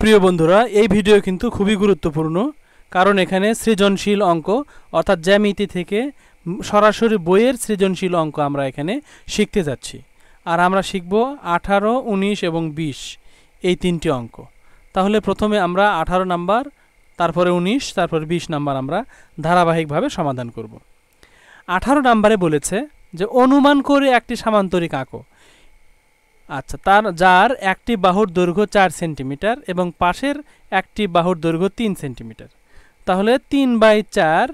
প্রিয় বন্ধুরা, এই ভিডিও কিন্তু খুবই গুরুত্বপূর্ণ, কারণ এখানে সৃজনশীল অঙ্ক অর্থাৎ জ্যামিতি থেকে সরাসরি বইয়ের সৃজনশীল অঙ্ক আমরা এখানে শিখতে যাচ্ছি। আর আমরা শিখব 18, 19 এবং 20 এই তিনটি অঙ্ক। তাহলে প্রথমে আমরা 18 নাম্বার, তারপরে 19, তারপরে 20 নাম্বার আমরা ধারাবাহিকভাবে সমাধান করব। 18 নাম্বারে বলেছে যে অনুমান করে একটি সামান্তরিক আঁকো। আচ্ছা, যার একটি বাহুর দৈর্ঘ্য 4 সেন্টিমিটার এবং পাশের একটি বাহুর দৈর্ঘ্য 3 সেন্টিমিটার। তাহলে 3/4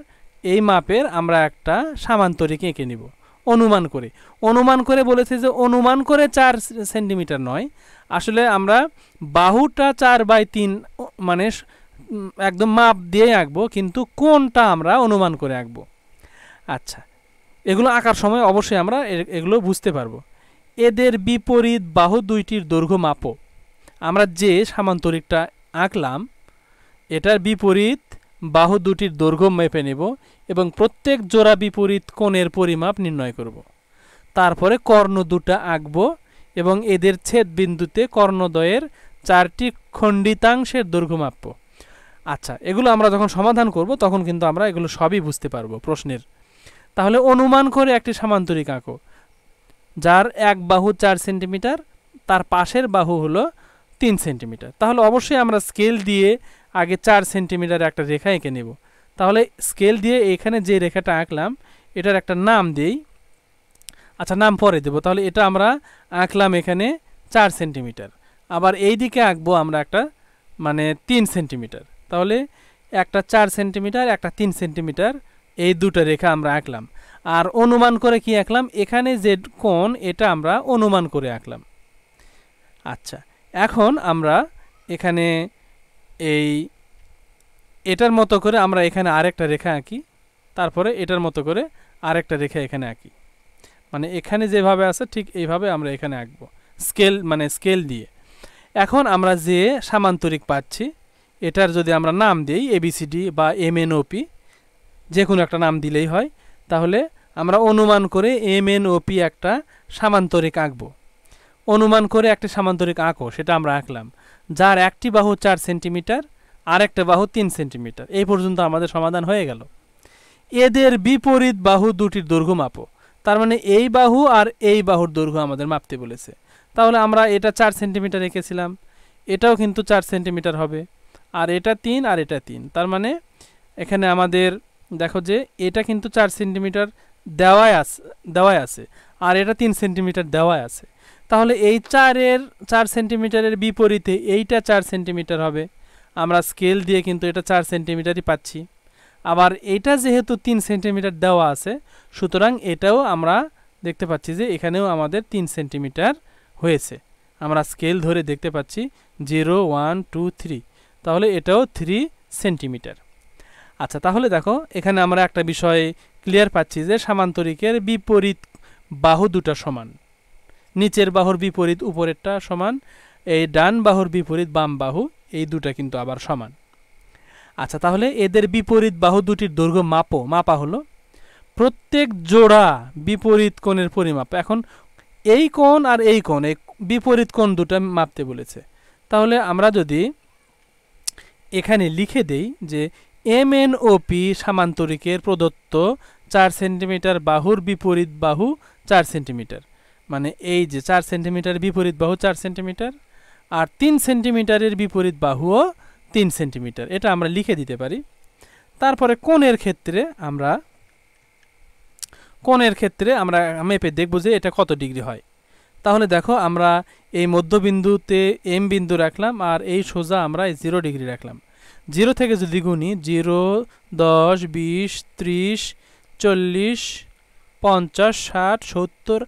এই মাপের আমরা একটা সামান্তরিক এঁকে নিব অনুমান করে বলেছে যে অনুমান করে 4 সেন্টিমিটার নয়, আসলে আমরা বাহুটা 4/3 মানে একদম মাপ দিয়ে আঁকবো, কিন্তু কোনটা আমরা অনুমান করে আঁকবো। আচ্ছা, এগুলো আঁকার সময় অবশ্যই আমরা এগুলো বুঝতে পারবো। এদের বিপরীত বাহু দুইটির দৈর্ঘ্য মাপো। আমরা যে সামান্তরিকটা আঁকলাম এটার বিপরীত বাহু দুটির দৈর্ঘ্য মেপে নেব এবং প্রত্যেক জোড়া বিপরীত কোণের পরিমাপ নির্ণয় করব। তারপরে কর্ণ দুটা আঁকবো এবং এদের ছেদ বিন্দুতে কর্ণদ্বয়ের 4টি খণ্ডিতাংশের দৈর্ঘ্য মাপব। আচ্ছা, এগুলো আমরা যখন সমাধান করব তখন কিন্তু আমরা এগুলো সবই বুঝতে পারবো প্রশ্নের। তাহলে অনুমান করে একটি সামান্তরিক আঁকো, যার এক বাহু 4 সেন্টিমিটার, তার পাশের বাহু হলো 3 সেন্টিমিটার। তাহলে অবশ্যই আমরা স্কেল দিয়ে আগে 4 সেন্টিমিটার একটা রেখা এঁকে নেব। তাহলে স্কেল দিয়ে এখানে যে রেখাটা আঁকলাম এটার একটা নাম দেই। আচ্ছা, নাম পরে দেব। তাহলে এটা আমরা আঁকলাম এখানে 4 সেন্টিমিটার, আবার এই দিকে আঁকবো আমরা একটা 3 সেন্টিমিটার। তাহলে একটা 4 সেন্টিমিটার, একটা 3 সেন্টিমিটার, এই দুটো রেখা আমরা আঁকলাম। আর অনুমান করে কি আঁকলাম, এখানে যে কোণ এটা আমরা অনুমান করে আঁকলাম। আচ্ছা, এখন আমরা এখানে এটার মতো করে আমরা এখানে আরেকটা রেখা আঁকি, তারপরে এটার মতো করে আরেকটা রেখা এখানে আঁকি। এখানে যেভাবে আছে ঠিক এইভাবে আমরা এখানে আঁকবো স্কেল দিয়ে। এখন আমরা যে সামান্তরিক পাচ্ছি এটার যদি আমরা নাম দিই ABCD বা MNOP, যে কোনো একটা নাম দিলেই হয়। তাহলে আমরা অনুমান করে MNOP একটা সামান্তরিক আঁকবো। অনুমান করে একটা সামান্তরিক আঁকো, সেটা আমরা আঁকলাম, যার একটি বাহু 4 সেন্টিমিটার আর একটা বাহু 3 সেন্টিমিটার। এই পর্যন্ত আমাদের সমাধান হয়ে গেল। এদের বিপরীত বাহু দুটির দৈর্ঘ্য মাপো। তার মানে এই বাহু আর এই বাহুর দৈর্ঘ্য আমাদের মাপতে বলেছে। তাহলে আমরা এটা 4 সেন্টিমিটার রেখেছিলাম, এটাও কিন্তু 4 সেন্টিমিটার হবে, আর এটা 3 আর এটা 3। তার মানে এখানে আমাদের দেখো যে এটা কিন্তু 4 সেন্টিমিটার দেওয়াই আছে আর এটা 3 সেন্টিমিটার দেওয়াই আছে। তাহলে এই 4 সেন্টিমিটারের বিপরীতে এইটা 4 সেন্টিমিটার হবে। আমরা স্কেল দিয়ে কিন্তু এটা 4 সেন্টিমিটারই পাচ্ছি। আবার এইটা যেহেতু 3 সেন্টিমিটার দেওয়া আছে, সুতরাং এটাও আমরা দেখতে পাচ্ছি যে এখানেও আমাদের 3 সেন্টিমিটার হয়েছে। আমরা স্কেল ধরে দেখতে পাচ্ছি 0, 1, 2, 3, তাহলে এটাও 3 সেন্টিমিটার। আচ্ছা, তাহলে দেখো এখানে আমরা একটা বিষয় ক্লিয়ার পাচ্ছি যে সামান্তরিকের বিপরীত বাহু দুটা সমান। নিচের বাহুর বিপরীত উপরেরটা সমান, এই ডান বাহুর বিপরীত বাম বাহু এই দুটা কিন্তু আবার সমান। আচ্ছা, তাহলে এদের বিপরীত বাহু দুটির দৈর্ঘ্য মাপা হলো। প্রত্যেক জোড়া বিপরীত কোণের পরিমাপ। এখন এই কোণ আর এই কোণ, এই বিপরীত কোণ দুটা মাপতে বলেছে। তাহলে আমরা যদি এখানে লিখে দেই যে MNOP সামান্তরিকের প্রদত্ত 4 সেন্টিমিটার বাহুর বিপরীত বাহু 4 সেন্টিমিটার, এই যে 4 সেন্টিমিটার বিপরীত বাহু 4 সেন্টিমিটার আর 3 সেন্টিমিটারের বিপরীত বাহুও 3 সেন্টিমিটার, এটা আমরা লিখে দিতে পারি। তারপরে কোণের ক্ষেত্রে আমরা মেপে দেখব যে এটা কত ডিগ্রি হয়। তাহলে দেখো আমরা এই মধ্যবিন্দুতে M বিন্দু রাখলাম আর এই সোজা আমরা 0 ডিগ্রি রাখলাম। 0 থেকে যদি গুনি 0, 10, 20, 30, 40, 50, 60, 70,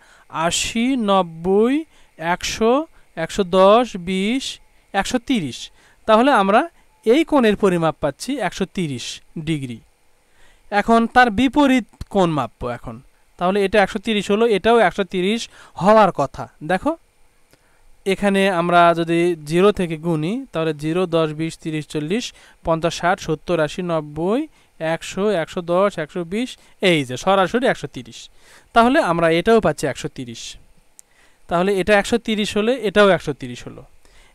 80, 90, 100, 110, 20, 130, তাহলে আমরা এই কোণের পরিমাপ পাচ্ছি 130 ডিগ্রি। এখন তার বিপরীত কোণ মাপবো এখন। তাহলে এটা 130 হলো, এটাও 130 হওয়ার কথা। দেখো এখানে আমরা যদি 0 থেকে গুনি তাহলে 0, 10, 20, 30, 40, 50, 60, 70, 80, 90, 100, 110, 120, এই যে সরাসরি 130। তাহলে আমরা এটাও পাচ্ছি 130। তাহলে এটা 130 হলে এটাও 130 হলো।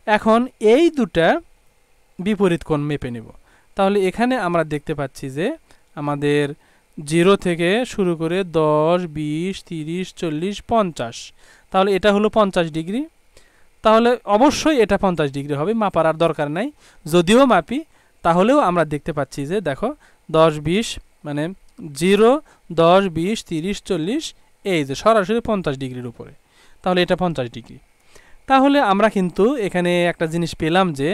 এখন এই দুটা বিপরীত কোণ মেপে নেব। তাহলে এখানে আমরা দেখতে পাচ্ছি যে আমাদের 0 থেকে শুরু করে 10, 20, 30, 40, 50, তাহলে এটা হলো 50 ডিগ্রি। তাহলে অবশ্যই এটা 50 ডিগ্রি হবে, মাপার আর দরকার নাই। যদিও মাপি তাহলেও আমরা দেখতে পাচ্ছি যে দেখো 10, 20 মানে 0, 10, 20, 30, 40, এই যে সরাসরি 50 ডিগ্রির উপরে, তাহলে এটা 50 ডিগ্রি। তাহলে আমরা কিন্তু এখানে একটা জিনিস পেলাম যে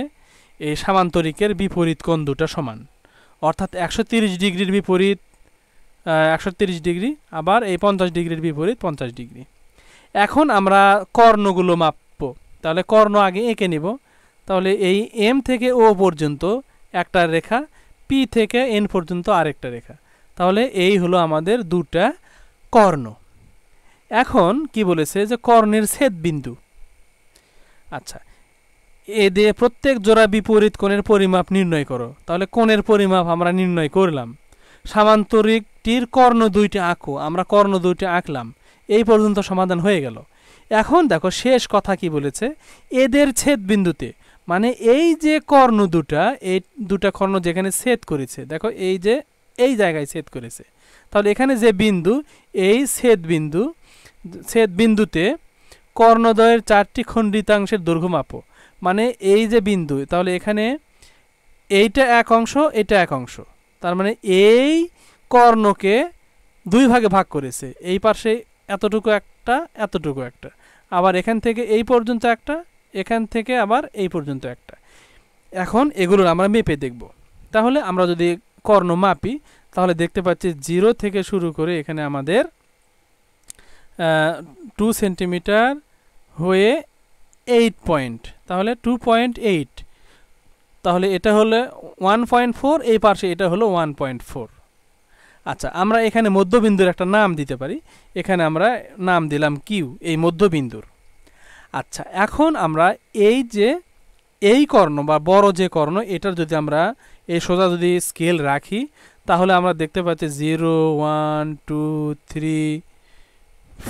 এই সামান্তরিকের বিপরীত কোণ দুটো সমান, অর্থাৎ 130 ডিগ্রির বিপরীত 130 ডিগ্রি, আবার এই 50 ডিগ্রির বিপরীত 50 ডিগ্রি। এখন আমরা কর্ণগুলো মাপবো, তাহলে কর্ণ আগে এঁকে নিব। তাহলে এই এম থেকে ও পর্যন্ত একটা রেখা, পি থেকে এন পর্যন্ত আরেকটা রেখা, তাহলে এই হলো আমাদের দুটা কর্ণ। এখন কি বলেছে যে কর্ণের ছেদ বিন্দু। আচ্ছা, এদের প্রত্যেক জোড়া বিপরীত কোণের পরিমাপ নির্ণয় করো। তাহলে কোণের পরিমাপ আমরা নির্ণয় করলাম। সামান্তরিকটির কর্ণ দুইটি আঁকো, আমরা কর্ণ দুইটি আঁকলাম। এই পর্যন্ত সমাধান হয়ে গেল। এখন দেখো শেষ কথা কি বলেছে, এদের ছেদ বিন্দুতে, মানে এই যে কর্ণ দুটা, এই দুটা কর্ণ যেখানে ছেদ করেছে, দেখো এই যে এই জায়গায় ছেদ করেছে, তাহলে এখানে যে বিন্দু, এই ছেদ বিন্দুতে কর্ণদ্বয়ের 4টি খণ্ডিতাংশের দৈর্ঘ্য মাপো। মানে এই যে বিন্দু, তাহলে এখানে এইটা এক অংশ, এটা এক অংশ, তার মানে এই কর্ণকে দুই ভাগে ভাগ করেছে। এই পাশে এতটুকু একটা, এতটুকু একটা, আবার এখান থেকে এই পর্যন্ত একটা, এখান থেকে আবার এই পর্যন্ত একটা। এখন এগুলোর আমরা মেপে দেখব। তাহলে আমরা যদি কর্ণ মাপি তাহলে দেখতে পাচ্ছি 0 থেকে শুরু করে এখানে আমাদের 2 সেন্টিমিটার হয়ে 8 পয়েন্ট, তাহলে 2.8, তাহলে এটা হলো 1.4, এই পাশে এটা হলো 1.4। আচ্ছা, আমরা এখানে মধ্যবিন্দুর একটা নাম দিতে পারি। এখানে আমরা নাম দিলাম কিউ, এই মধ্যবিন্দুর। আচ্ছা, এখন আমরা এই যে এই কর্ণ বা বড় যে কর্ণ, এটার যদি আমরা এই সোজা যদি স্কেল রাখি তাহলে আমরা দেখতে পাচ্ছি 0, 1, 2, 3,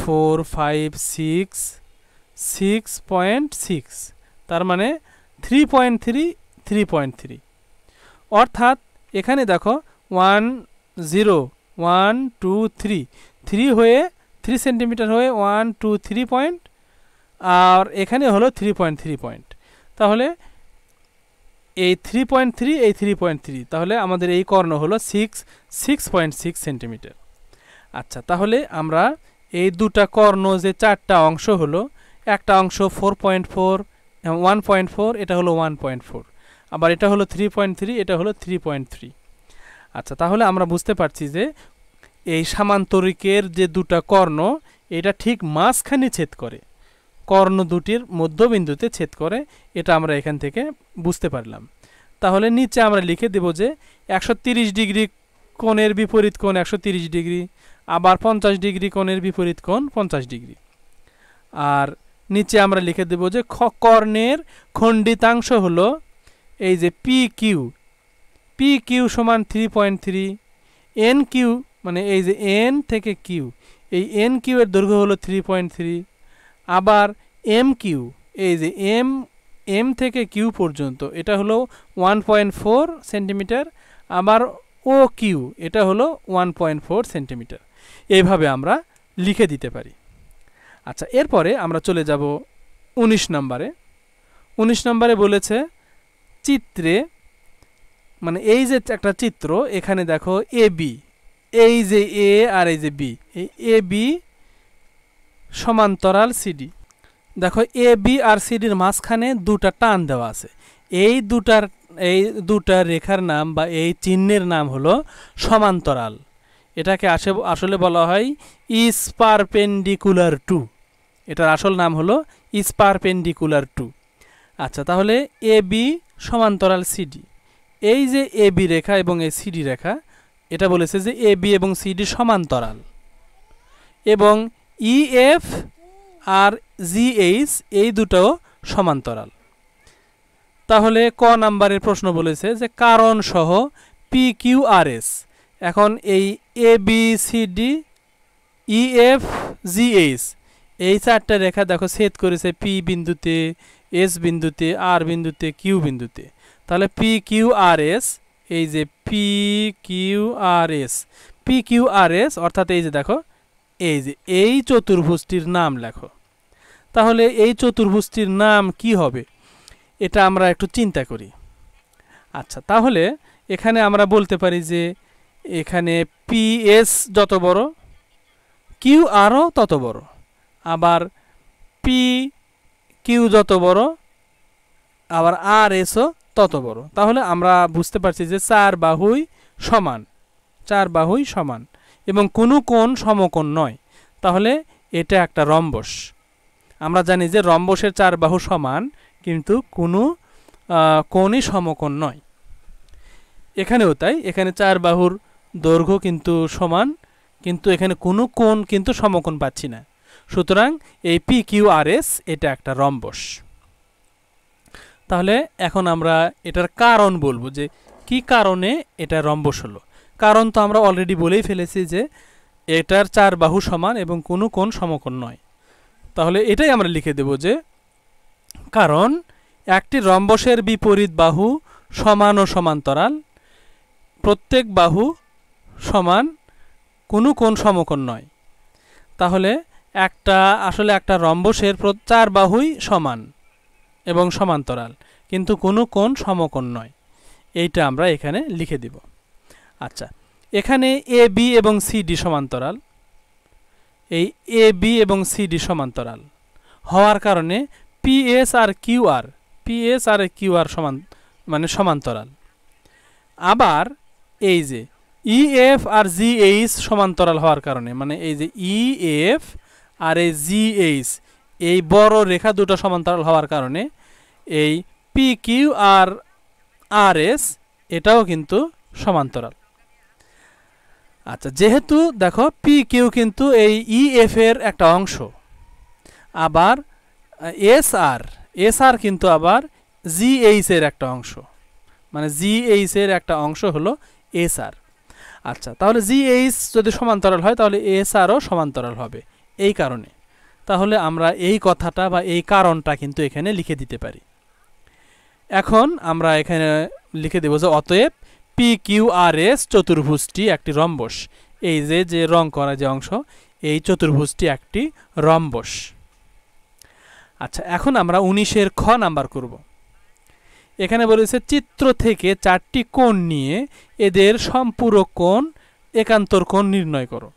4, 5, 6, 6.6, তার মানে 3.3, 3.3। অর্থাৎ এখানে দেখো 1, 0, 1, 2, 3, 3 হয়ে 3 সেন্টিমিটার হয়ে 1, 2, 3 পয়েন্ট, আর এখানে হলো 3.3 পয়েন্ট। তাহলে এই 3.3, এই 3.3, তাহলে আমাদের এই কর্ণ হলো 6.6 সেন্টিমিটার। আচ্ছা, তাহলে আমরা এই দুটা কর্ণ যে 4টা অংশ হলো, একটা অংশ 4.4, 1.4, এটা হলো 1.4, আবার এটা হলো 3.3, এটা হলো 3.3। আচ্ছা, তাহলে আমরা বুঝতে পারছি যে এই সামান্তরিকের যে দুটা কর্ণ, এটা ঠিক মাঝখানে ছেদ করে, কর্ণ দুটির মধ্যবিন্দুতে ছেদ করে, এটা আমরা এখান থেকে বুঝতে পারলাম। তাহলে নিচে আমরা লিখে দেব যে 130 ডিগ্রি কোণের বিপরীত কোণ 130 ডিগ্রি, আবার 50 ডিগ্রি কোণের বিপরীত কোণ 50 ডিগ্রি। আর নিচে আমরা লিখে দেব যে কর্ণের খণ্ডিতাংশ হলো এই যে পি কিউ সমান 3.3, এন কিউ মানে এই যে এন থেকে কিউ, এই এন কিউ এর দৈর্ঘ্য হলো 3.3, আবার এম কিউ, এই যে এম থেকে কিউ পর্যন্ত এটা হলো 1.4 সেন্টিমিটার, আবার ও কিউ এটা হলো 1.4 সেন্টিমিটার। এইভাবে আমরা লিখে দিতে পারি। আচ্ছা, এরপরে আমরা চলে যাব 19 নম্বরে। 19 নম্বরে বলেছে চিত্রে, মানে এই যে একটা চিত্র, এখানে দেখো এ বি, এই যে এ আর এই যে বি, এই এ বি সমান্তরাল সিডি। দেখো এ বি আর সিডির মাঝখানে দুটা টান দেওয়া আছে। এই দুটা রেখার নাম বা এই চিহ্নের নাম হলো সমান্তরাল। এটাকে আসলে বলা হয় ইজ পারপেন্ডিকুলার টু, এটার আসল নাম হলো ইজ পারপেন্ডিকুলার টু। আচ্ছা, তাহলে এ বি সমান্তরাল সিডি, এই যে এ বি রেখা এবং এই সিডি রেখা, এটা বলেছে যে এ বি এবং সিডি সমান্তরাল, এবং ইএফ আর জিএইচ এই দুটো সমান্তরাল। তাহলে ক নাম্বারের প্রশ্ন বলেছে যে কারণ সহ পি কিউ আর এস। এখন এই A B C D E F G H এই 4টা রেখা দেখো ছেদ করেছে পি বিন্দুতে, এস বিন্দুতে, আর বিন্দুতে, কিউ বিন্দুতে। তাহলে PQRS, এই যে PQRS অর্থাৎ এই যে দেখো এই যে এই চতুর্ভুজটির নাম লেখো। তাহলে এই চতুর্ভুজটির নাম কি হবে এটা আমরা একটু চিন্তা করি। আচ্ছা, তাহলে এখানে আমরা বলতে পারি যে এখানে PS যত বড় QRও তত বড়, আবার PQ যত বড় আবার RSও তত বড়। তাহলে আমরা বুঝতে পারছি যে চার বাহুই সমান এবং কোনো কোণ সমকোণ নয়। তাহলে এটা একটা রম্বস। আমরা জানি যে রম্বসের চার বাহু সমান কিন্তু কোনো কোণই সমকোণ নয়। এখানেও তাই, এখানে চার বাহুর দৈর্ঘ্য কিন্তু সমান, কিন্তু এখানে কোনো কোণ কিন্তু সমকোণ পাচ্ছি না। সুতরাং এই PQRS এটা একটা রম্বস। তাহলে এখন আমরা এটার কারণ বলবো যে কি কারণে এটা রম্বস হলো। কারণ তো আমরা অলরেডি বলেই ফেলেছি যে এটার চার বাহু সমান এবং কোনো কোণ সমকোণ নয়। তাহলে এটাই আমরা লিখে দেব যে কারণ একটি রম্বসের বিপরীত বাহু সমান ও সমান্তরাল, প্রত্যেক বাহু সমান, কোনো কোণ সমকোণ নয়। তাহলে আসলে একটা রম্বসের চার বাহুই সমান এবং সমান্তরাল, কিন্তু কোনো কোণ সমকোণ নয়। এইটা আমরা এখানে লিখে দিব। আচ্ছা, এখানে AB এবং CD সমান্তরাল, এই AB এবং CD সমান্তরাল হওয়ার কারণে PS আর QR সমান্তরাল। আবার এই যে EF আর GH সমান্তরাল হওয়ার কারণে, মানে এই যে EF আর এই GH এই বড় রেখা দুটো সমান্তরাল হওয়ার কারণে এই PQ আর RS এটাও কিন্তু সমান্তরাল। আচ্ছা, যেহেতু দেখো PQ কিন্তু এই EF এর একটা অংশ, আবার SR কিন্তু আবার GH এর একটা অংশ, মানে GH এর একটা অংশ হলো SR। আচ্ছা, তাহলে GH যদি সমান্তরাল হয় তাহলে SRও সমান্তরাল হবে এই কারণে। তাহলে আমরা এই কথাটা বা এই কারণটা কিন্তু এখানে লিখে দিতে পারি। এখন আমরা এখানে লিখে দেব যে অতএব PQRS চতুর্ভুজটি একটি রম্বস। এই যে রং করা যে অংশ, এই চতুর্ভুজটি একটি রম্বস। আচ্ছা, এখন আমরা 19-এর খ নাম্বার করব। এখানে বলেছে চিত্র থেকে চারটি কোণ নিয়ে এদের সম্পূরক কোণ একান্তর কোণ নির্ণয় করো।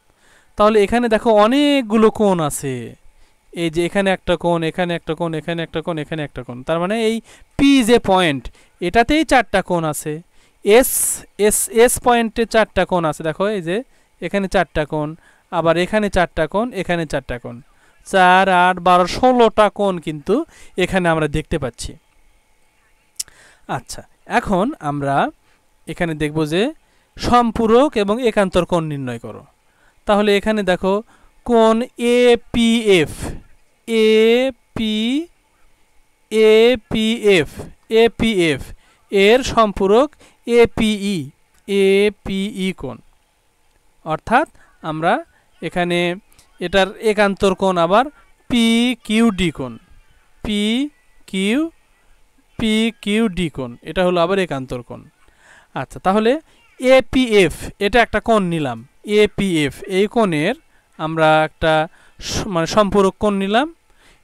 তাহলে এখানে দেখো অনেকগুলো কোণ আছে। এই যে এখানে একটা কোণ, এখানে একটা কোণ, এখানে একটা কোণ, এখানে একটা কোণ। তার মানে এই পি যে পয়েন্ট, এটাতেই চারটা কোণ আছে। এস পয়েন্টে চারটা কোণ আছে। দেখো এই যে এখানে চারটা কোণ, আবার এখানে চারটা কোণ, এখানে চারটা কোণ, 4, 8, 12, 16টা কোণ কিন্তু এখানে আমরা দেখতে পাচ্ছি। আচ্ছা, এখন আমরা এখানে দেখব যে সম্পূরক এবং একান্তর কোণ নির্ণয় করো। তাহলে এখানে দেখো কোণ APF এর সম্পূরক APE কোণ, অর্থাৎ আমরা এখানে এটার একান্তর কোণ আবার PQD কোণ, PQD কোণ, এটা হলো আবার একান্তর কোণ। আচ্ছা, তাহলে APF এটা একটা কোণ নিলাম। APF এই কোণের আমরা একটা মানে সম্পূরক কোণ নিলাম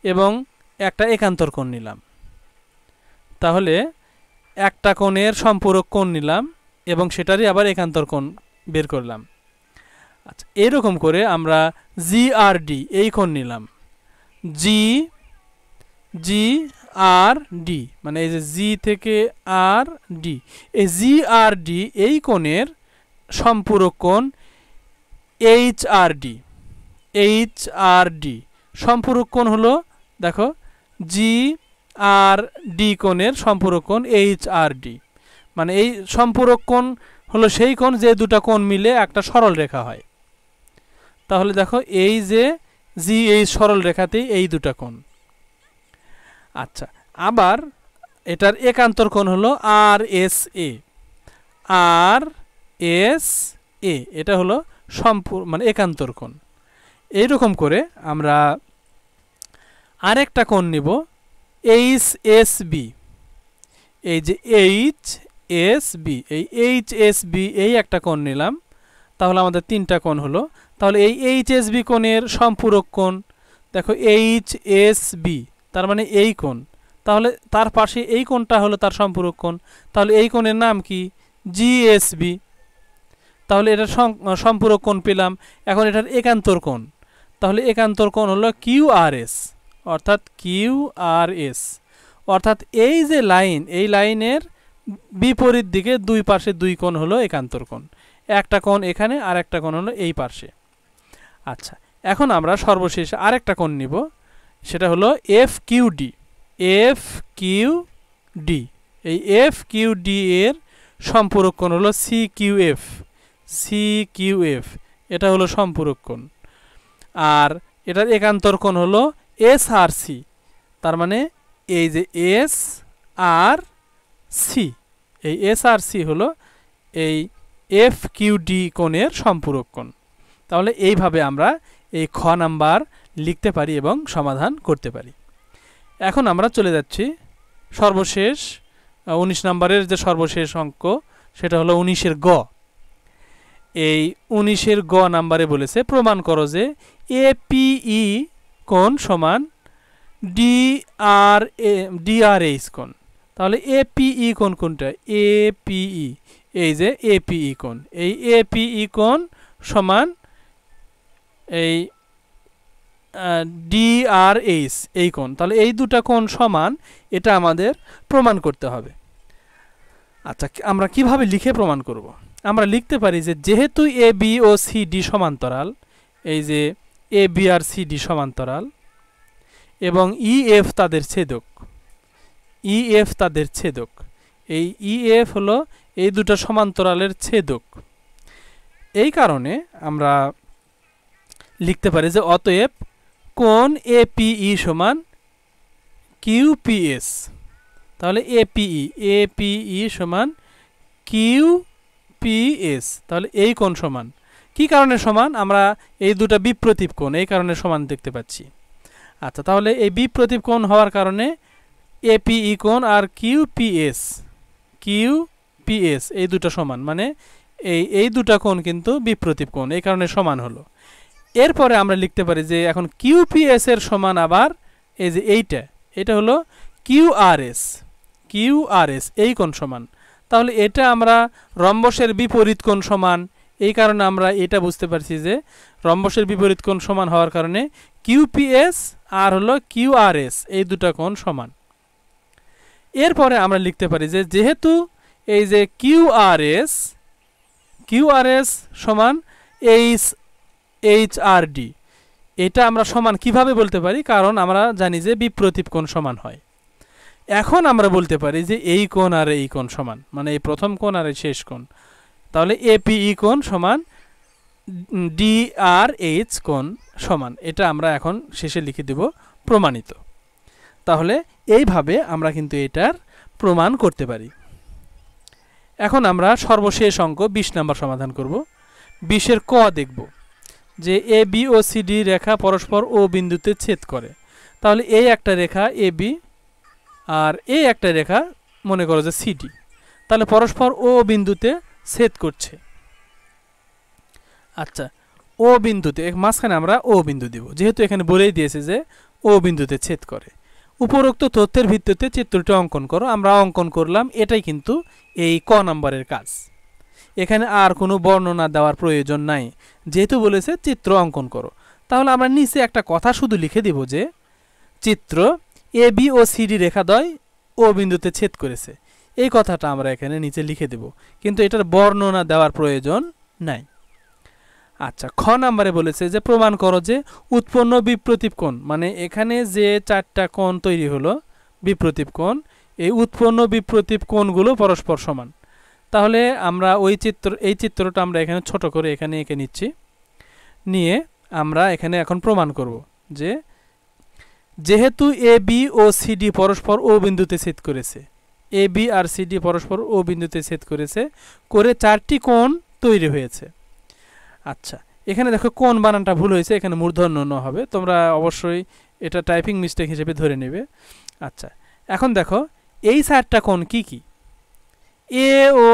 এবং একটা একান্তর কোণ নিলাম। তাহলে একটা কোণের সম্পূরক কোণ নিলাম এবং সেটারই আবার একান্তর কোণ বের করলাম। আচ্ছা, এরকম করে আমরা GRD এই কোণ নিলাম। GRD মানে এই যে G থেকে RD, এই GRD এই কোণের সম্পূরক কোণ HRD। সম্পূরক কোণ হলো দেখো GRD কোণের সম্পূরক কোণ HRD। মানে এই সম্পূরক কোণ হলো সেই কোণ যে দুটো কোণ মিলে একটা সরল রেখা হয়। তাহলে দেখো এই যে এই সরল রেখাতেই এই দুটো কোণ। আচ্ছা, আবার এটার একান্তর কোণ হলো RSA। এটা হলো মানে একান্তর কোণ। এইরকম করে আমরা আরেকটা কোণ নিব HSB। এই যে এইচ এস বি, এই এইচ এস বি এই একটা কোণ নিলাম, তাহলে আমাদের তিনটা কোণ হলো। তাহলে এই এইচ এস বি কোণের সম্পূরক কোণ দেখো এইচ এস বি, তার মানে এই কোণ, তাহলে তার পাশে এই কোণটা হলো তার সম্পূরক কোণ, তাহলে এই কোণের নাম কি জিএসবি। তাহলে এটার সম্পূরক কোণ পেলাম। এখন এটার একান্তর কোণ, তাহলে একান্তর কোণ হলো কিউআরএস, অর্থাৎ কিউআরএস, অর্থাৎ এই যে লাইন, এই লাইনের বিপরীত দিকে দুই পাশে দুই কোণ হলো একান্তর কোণ, একটা কোণ এখানে আর একটা কোণ হলো এই পাশে। আচ্ছা, এখন আমরা সর্বশেষ আরেকটা কোণ নিব, সেটা হলো F Q D. F Q D, এই এফ কিউ ডি এর সম্পূরক কোণ হলো C Q F. C Q F এটা হলো সম্পূরক কোণ, আর এটার একান্তর কোণ হলো এস আর সি, তার মানে এই যে এস আর সি, এই এস আর সি হলো এই এফ কিউ ডি কোণের সম্পূরক কোণ। তাহলে এইভাবে আমরা এই খ নাম্বার লিখতে পারি এবং সমাধান করতে পারি। এখন আমরা চলে যাচ্ছি সর্বশেষ 19 নম্বরের যে সর্বশেষ অঙ্ক, সেটা হলো 19-এর গ। এই 19-এর গ নাম্বারে বলেছে প্রমাণ করো যে এপিই কোণ সমান ডিআরএইচ কোণ। তাহলে এপিই কোণ কোনটা? এপিই, এই যে এপিই কোণ, এই এপিই কোণ সমান এই ডিআরএইচ এই কোণ। তাহলে এই দুটা কোণ সমান, এটা আমাদের প্রমাণ করতে হবে। আচ্ছা, আমরা কিভাবে লিখে প্রমাণ করব? আমরা লিখতে পারি যে যেহেতু A B O C D সমান্তরাল, এই যে A B R C D সমান্তরাল এবং ই এফ তাদের ছেদক, ই এফ তাদের ছেদক, এই ই এফ হলো এই দুটো সমান্তরালের ছেদক, এই কারণে আমরা লিখতে পারি যে অতএব কোণ এপিই সমান কিউপিএস। তাহলে এপিই সমান কিউপিএস, তাহলে এই কোণ সমান, কি কারণে সমান? আমরা এই দুটা বিপ্রতীপ কোণ, এই কারণে সমান দেখতে পাচ্ছি। আচ্ছা, তাহলে এই বিপ্রতীপ কোণ হওয়ার কারণে এপিই কোণ আর কিউপিএস এই দুটো সমান, মানে এই দুটা কোণ কিন্তু বিপ্রতীপ কোণ, এই কারণে সমান হলো। এরপরে আমরা লিখতে পারি যে এখন কিউপিএস এর সমান আবার এই যে এটা হলো কিউআরএস এই কোণ সমান। তাহলে এটা আমরা রম্বসের বিপরীত কোণ সমান, এই কারণে আমরা এটা বুঝতে পারছি যে রম্বসের বিপরীত কোণ সমান হওয়ার কারণে কিউপিএস আর হলো কিউআরএস এই দুটা কোণ সমান। এরপরে আমরা লিখতে পারি যে যেহেতু এই যে কিউআরএস সমান এইচআরডি, এটা আমরা সমান কিভাবে বলতে পারি? কারণ আমরা জানি যে বিপ্রতীপ কোণ সমান হয়। এখন আমরা বলতে পারি যে এই কোণ আর এই কোণ সমান, মানে এই প্রথম কোণ আর এই শেষ কোণ। তাহলে এপিই কোণ সমান ডিআরএইচ কোণ সমান, এটা আমরা এখন শেষে লিখে দেব প্রমাণিত। তাহলে এইভাবে আমরা কিন্তু এটার প্রমাণ করতে পারি। এখন আমরা সর্বশেষ অঙ্ক 20 নম্বর সমাধান করব। 20-এর ক দেখব যে A B O C D রেখা পরস্পর ও বিন্দুতে ছেদ করে। তাহলে এই একটা রেখা এ বি আর এই একটা রেখা মনে করো যে সিডি, তাহলে পরস্পর ও বিন্দুতে ছেদ করছে। আচ্ছা, ও বিন্দুতে মাঝখানে আমরা ও বিন্দু দিব, যেহেতু এখানে বলেই দিয়েছে যে ও বিন্দুতে ছেদ করে। উপরোক্ত তথ্যের ভিত্তিতে চিত্রটি অঙ্কন করো। আমরা অঙ্কন করলাম, এটাই কিন্তু এই ক নম্বরের কাজ। এখানে আর কোনো বর্ণনা দেওয়ার প্রয়োজন নাই, যেহেতু বলেছে চিত্র অঙ্কন করো। তাহলে আমরা নিচে একটা কথা শুধু লিখে দিব যে চিত্র এ বি ও সিডি রেখাদ্বয় ও বিন্দুতে ছেদ করেছে, এই কথাটা আমরা এখানে নিচে লিখে দেব, কিন্তু এটার বর্ণনা দেওয়ার প্রয়োজন নাই। আচ্ছা, খ নম্বরে বলেছে যে প্রমাণ করো যে উৎপন্ন বিপ্রতীপ কোণ, মানে এখানে যে 4টা কোণ তৈরি হলো বিপ্রতীপ কোণ, এই উৎপন্ন বিপ্রতীপ কোণগুলো পরস্পর সমান। তাহলে আমরা এই চিত্রটা আমরা এখানে ছোট করে এখানে এঁকে নিচ্ছি, নিয়ে আমরা এখানে এখন প্রমাণ করব যে যেহেতু এ বি ও সিডি পরস্পর ও বিন্দুতে ছেদ করেছে, এ বি আর সিডি পরস্পর ও বিন্দুতে ছেদ করেছে করে 4টি কোণ তৈরি হয়েছে। আচ্ছা, এখানে দেখো কোণ বানানটা ভুল হয়েছে, এখানে মূর্ধন্য ন হবে, তোমরা অবশ্যই এটা টাইপিং মিস্টেক হিসেবে ধরে নেবে। আচ্ছা, এখন দেখো এই চারটা কোণ কি কি? এ ও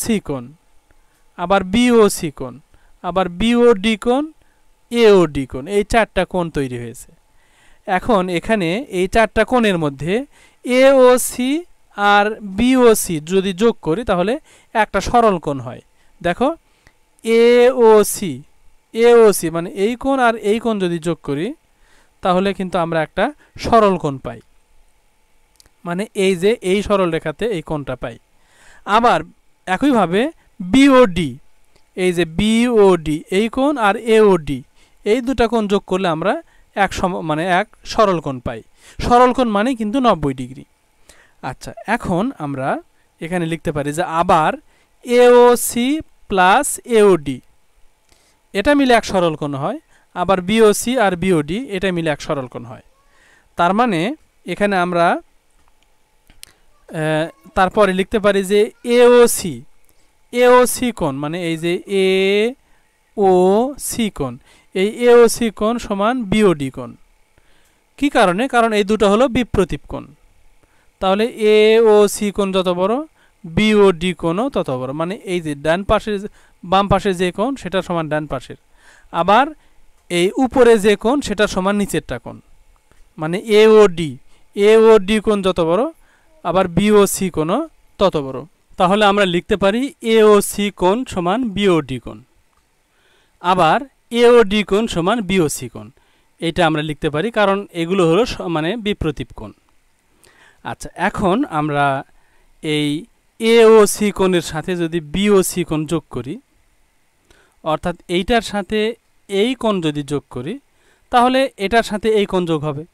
সি কোণ, আবার বি ও সি কোণ, আবার বি ও ডি কোণ, এ ও ডি কোণ, এই চারটা কোণ তৈরি হয়েছে। এখন এখানে এই চারটা কোণের মধ্যে এ ও সি আর বি ও সি যদি যোগ করি তাহলে একটা সরল কোণ হয়। দেখো এ ও সি মানে এই কোণ আর এই কোণ যদি যোগ করি তাহলে কিন্তু আমরা একটা সরল কোণ পাই, মানে এই যে এই সরল রেখাতে এই কোণটা পাই। আবার একইভাবে বিওডি, এই যে বিওডি এই কোণ আর এওডি এই দুটা কোণ যোগ করলে আমরা মানে এক সরল কোণ পাই। সরল কোণ মানে কিন্তু 90 ডিগ্রি। আচ্ছা, এখন আমরা এখানে লিখতে পারি যে আবার এওসি প্লাস এওডি এটা মিলে এক সরল কোণ হয়, আবার বিওসি আর বিওডি এটা মিলে এক সরল কোণ হয়। তার মানে এখানে আমরা তারপরে লিখতে পারি যে এওসি কোণ মানে এই যে এ ও সি কোণ, এই এওসি কোণ সমান বিওডি কোণ। কি কারণে? কারণ এই দুটো হলো বিপ্রতীপ কোণ। তাহলে এ ও সি কোণ যত বড় বিওডি কোণও তত বড়, মানে এই যে ডান পাশের বাম পাশের যে কোণ সেটা সমান ডান পাশের, আবার এই উপরে যে কোণ সেটা সমান নিচেরটা কোণ, মানে এওডি কোণ যত বড় আবার বিওসি কোণও তত বড়। তাহলে আমরা লিখতে পারি এওসি কোণ সমান বিওডি কোণ, আবার এওডি কোণ সমান বিওসি কোণ, এটা আমরা লিখতে পারি কারণ এগুলো হলো মানে বিপ্রতীপ কোণ। আচ্ছা, এখন আমরা এই এওসি কোণের সাথে যদি বিওসি কোণ যোগ করি, অর্থাৎ এইটার সাথে এই কোণ যদি যোগ করি তাহলে এটার সাথে এই কোণ যোগ হবে।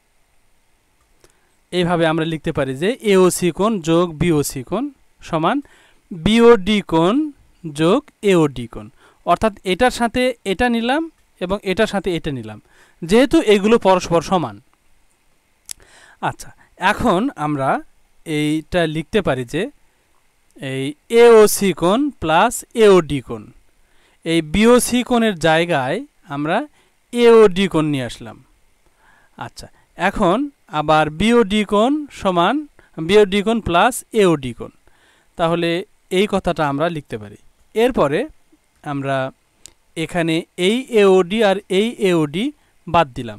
এইভাবে আমরা লিখতে পারি যে এওসি কোণ যোগ বিওসি কোণ সমান বিওডি কোণ যোগ এওডি কোণ, অর্থাৎ এটার সাথে এটা নিলাম এবং এটার সাথে এটা নিলাম, যেহেতু এগুলো পরস্পর সমান। আচ্ছা, এখন আমরা এইটা লিখতে পারি যে এই এওসি কোণ প্লাস এওডি কোণ, এই বিওসি কোণের জায়গায় আমরা এওডি কোণ নিয়ে আসলাম। আচ্ছা, এখন আবার বিওডি কোণ সমান বিওডি কোণ প্লাস এওডি কোণ, তাহলে এই কথাটা আমরা লিখতে পারি। এরপরে আমরা এখানে এই এওডি আর এই এওডি বাদ দিলাম।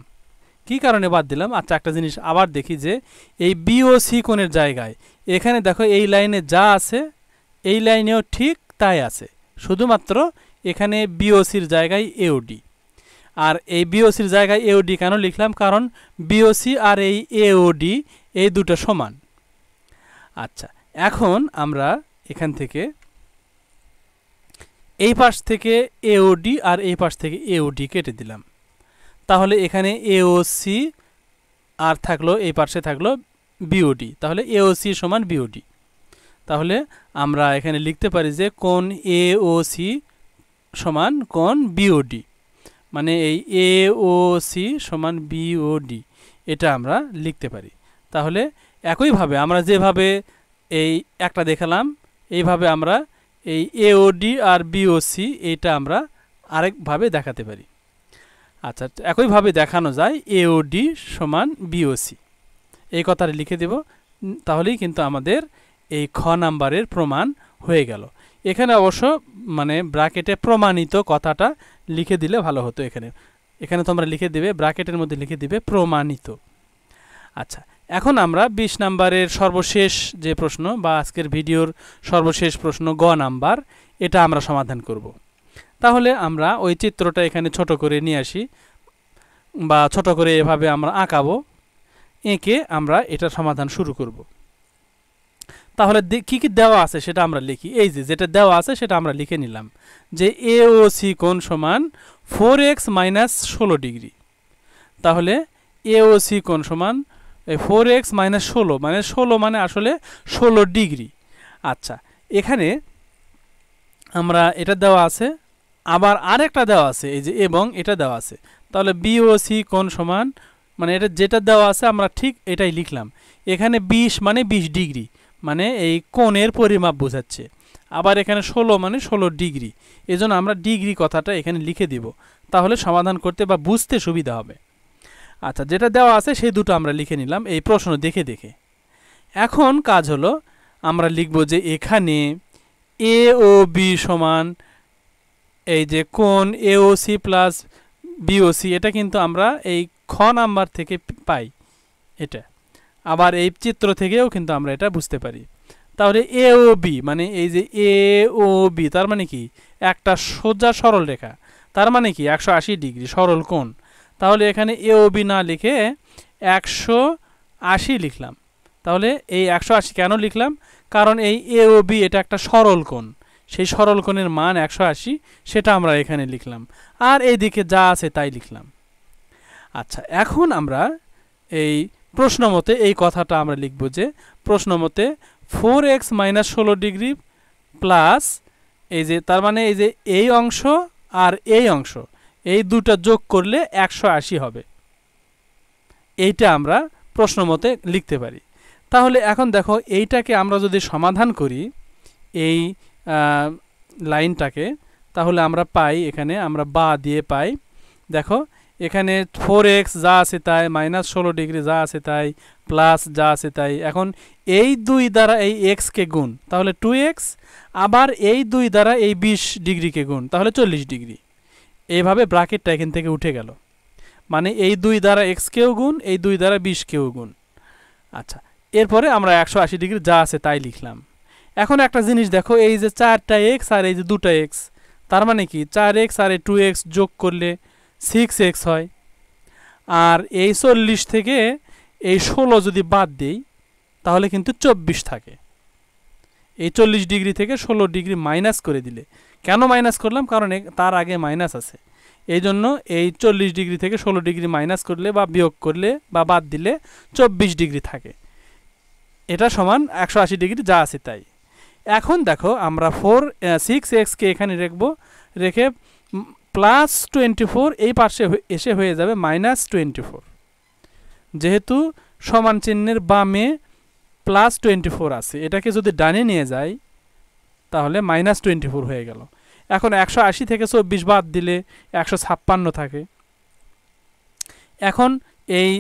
কি কারণে বাদ দিলাম? আচ্ছা, একটা জিনিস আবার দেখি যে এই বিওসি কোণের জায়গায় এখানে দেখো এই লাইনে যা আছে এই লাইনেও ঠিক তাই আছে, শুধুমাত্র এখানে বিওসির জায়গায় এওডি, আর এই বিওসির জায়গায় এওডি কেন লিখলাম? কারণ বিওসি আর এই এওডি এই দুটো সমান। আচ্ছা, এখন আমরা এখান থেকে এই পাশ থেকে এওডি আর এই পাশ থেকে এওডি কেটে দিলাম, তাহলে এখানে এওসি আর থাকলো এই পাশে থাকলো বিওডি, তাহলে এওসি সমান বিওডি। তাহলে আমরা এখানে লিখতে পারি যে কোণ এওসি সমান কোণ বিওডি, মানে এই এওসি সমান বিওডি এটা আমরা লিখতে পারি। তাহলে একইভাবে আমরা যেভাবে এই একটা দেখালাম এইভাবে আমরা এই এওডি আর বিওসি এটা আমরা আরেকভাবে দেখাতে পারি। আচ্ছা, একইভাবে দেখানো যায় এওডি সমান বিওসি, এই কথাটা লিখে দেব, তাহলেই কিন্তু আমাদের এই খ নাম্বারের প্রমাণ হয়ে গেল। এখানে অবশ্য মানে ব্র্যাকেটে প্রমাণিত কথাটা লিখে দিলে ভালো হতো। এখানে তোমরা লিখে দেবে ব্র্যাকেটের মধ্যে লিখে দিবে প্রমাণিত। আচ্ছা, এখন আমরা 20 নাম্বারের সর্বশেষ যে প্রশ্ন বা আজকের ভিডিওর সর্বশেষ প্রশ্ন গ নাম্বার, এটা আমরা সমাধান করব। তাহলে আমরা ওই চিত্রটা এখানে ছোট করে নিয়ে আসি বা ছোট করে এভাবে আমরা আঁকাবো, এঁকে আমরা এটা সমাধান শুরু করব। তাহলে কি কি দেওয়া আছে সেটা আমরা লিখি। এই যে যেটা দেওয়া আছে সেটা আমরা লিখে নিলাম যে এওসি কোণ সমান 4x - 16 ডিগ্রি। তাহলে এওসি কোণ সমান 4x - 16 মানে 16 মানে আসলে 16 ডিগ্রি। আচ্ছা, এখানে আমরা এটা দেওয়া আছে, আবার আরেকটা দেওয়া আছে এই যে এবং এটা দেওয়া আছে। তাহলে বিওসি কোণ সমান মানে এটা যেটা দেওয়া আছে আমরা ঠিক এটাই লিখলাম। এখানে 20 মানে 20 ডিগ্রি, মানে এই কোণের পরিমাপ বোঝাচ্ছে। আবার এখানে 16 মানে 16 ডিগ্রি, এজন্য আমরা ডিগ্রি কথাটা এখানে লিখে দিব, তাহলে সমাধান করতে বা বুঝতে সুবিধা হবে। আচ্ছা, যেটা দেওয়া আছে সেই দুটো আমরা লিখে নিলাম এই প্রশ্ন দেখে দেখে। এখন কাজ হলো আমরা লিখব যে এখানে এ ও বি সমান এই যে কোণ এওসি প্লাস বিওসি, এটা কিন্তু আমরা এই খ নাম্বার থেকে পাই। এটা আবার এই চিত্র থেকেও কিন্তু আমরা এটা বুঝতে পারি। তাহলে এ ও বি মানে এই যে এ ও বি তার মানে কি একটা সোজা সরল রেখা, তার মানে কি 180 ডিগ্রি সরল কোণ। তাহলে এখানে এ ও বি না লিখে 180 লিখলাম। তাহলে এই 180 কেন লিখলাম? কারণ এই এ ও বি এটা একটা সরল কোণ, সেই সরল কোণের মান 180, সেটা আমরা এখানে লিখলাম। আর এইদিকে যা আছে তাই লিখলাম। আচ্ছা, এখন আমরা এই প্রশ্ন মতে এই কথাটা আমরা লিখব যে প্রশ্ন মতে 4x - 16 ডিগ্রি প্লাস এই যে তার মানে এই যে এই অংশ আর এই অংশ এই দুটো যোগ করলে 180 হবে, এইটা আমরা প্রশ্ন মতে লিখতে পারি। তাহলে এখন দেখো এইটাকে আমরা যদি সমাধান করি এই লাইনটাকে, তাহলে আমরা পাই এখানে আমরা বা দিয়ে পাই। দেখো এখানে 4x যা আছে তাই, -16 ডিগ্রি যা আছে তাই, প্লাস যা আছে তাই। এখন এই 2 দ্বারা এই x কে গুণ, তাহলে 2x, আবার এই 2 দ্বারা এই 20 ডিগ্রিকে গুণ, তাহলে 40 ডিগ্রি। এইভাবে ব্র্যাকেটটা এখান থেকে উঠে গেল, মানে এই 2 দ্বারা x কেও গুণ, এই 2 দ্বারা 20 কেও গুণ। আচ্ছা, এরপরে আমরা 180 ডিগ্রি যা আছে তাই লিখলাম। এখন একটা জিনিস দেখো, এই যে 4টা x আর এই যে 2টা x, তার মানে কি 4x আর এই 2x যোগ করলে 6x হয়। আর এই 40 থেকে এই 16 যদি বাদ দেই তাহলে কিন্তু 24 থাকে। এই 40 ডিগ্রি থেকে 16 ডিগ্রি মাইনাস করে দিলে, কেন মাইনাস করলাম? কারণ তার আগে মাইনাস আছে, এই জন্য এই 40 ডিগ্রি থেকে 16 ডিগ্রি মাইনাস করলে বা বিয়োগ করলে বা বাদ দিলে 24 ডিগ্রি থাকে। এটা সমান 180 ডিগ্রি যা আছে তাই। এখন দেখো আমরা 6x কে এখানে রাখবো, রেখে প্লাস 24 এই পাশে এসে হয়ে যাবে -24। যেহেতু সমান চিহ্নের বামে প্লাস 24 আছে, এটাকে যদি ডানে নিয়ে যাই তাহলে -24 হয়ে গেল। এখন 180 থেকে 24 বাদ দিলে 156 থাকে। এখন এই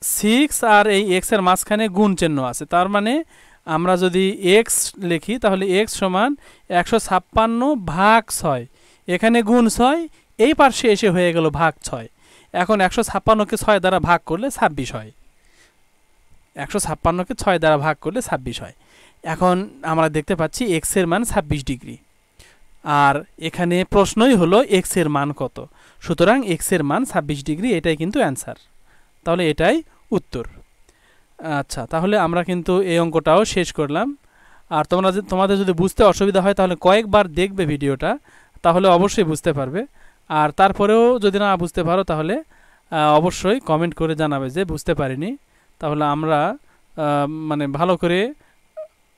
6 আর এই x এর মাঝখানে গুণ চিহ্ন আছে, তার মানে আমরা যদি x লিখি তাহলে x সমান 156 ভাগ 6, এখানে গুণ 6, এই পাশে এসে হয়ে গেল ভাগ 6। এখন 156কে 6 দ্বারা ভাগ করলে 26 হয়। 156কে 6 দ্বারা ভাগ করলে 26 হয়। এখন আমরা দেখতে পাচ্ছি x এর মান 26 ডিগ্রি, আর এখানে প্রশ্নই হলো x এর মান কত। সুতরাং x এর মান 26 ডিগ্রি, এটাই কিন্তু অ্যান্সার। তাহলে এটাই উত্তর। আচ্ছা, তাহলে আমরা কিন্তু এই অঙ্কটাও শেষ করলাম। আর তোমাদের যদি বুঝতে অসুবিধা হয় তাহলে কয়েকবার দেখবে ভিডিওটা, তাহলে অবশ্যই বুঝতে পারবে। আর তারপরেও যদি না বুঝতে পারো তাহলে অবশ্যই কমেন্ট করে জানাবে যে বুঝতে পারিনি। তাহলে আমরা মানে ভালো করে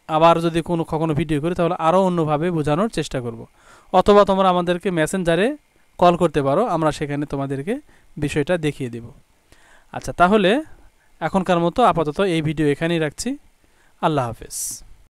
আবার যদি কখনো ভিডিও করি তাহলে আরও অন্যভাবে বোঝানোর চেষ্টা করব। অথবা তোমরা আমাদেরকে মেসেঞ্জারে কল করতে পারো, আমরা সেখানে তোমাদেরকে বিষয়টা দেখিয়ে দেব। আচ্ছা, তাহলে এখনকার মতো আপাতত এই ভিডিও এখানেই রাখছি। আল্লাহ হাফেজ।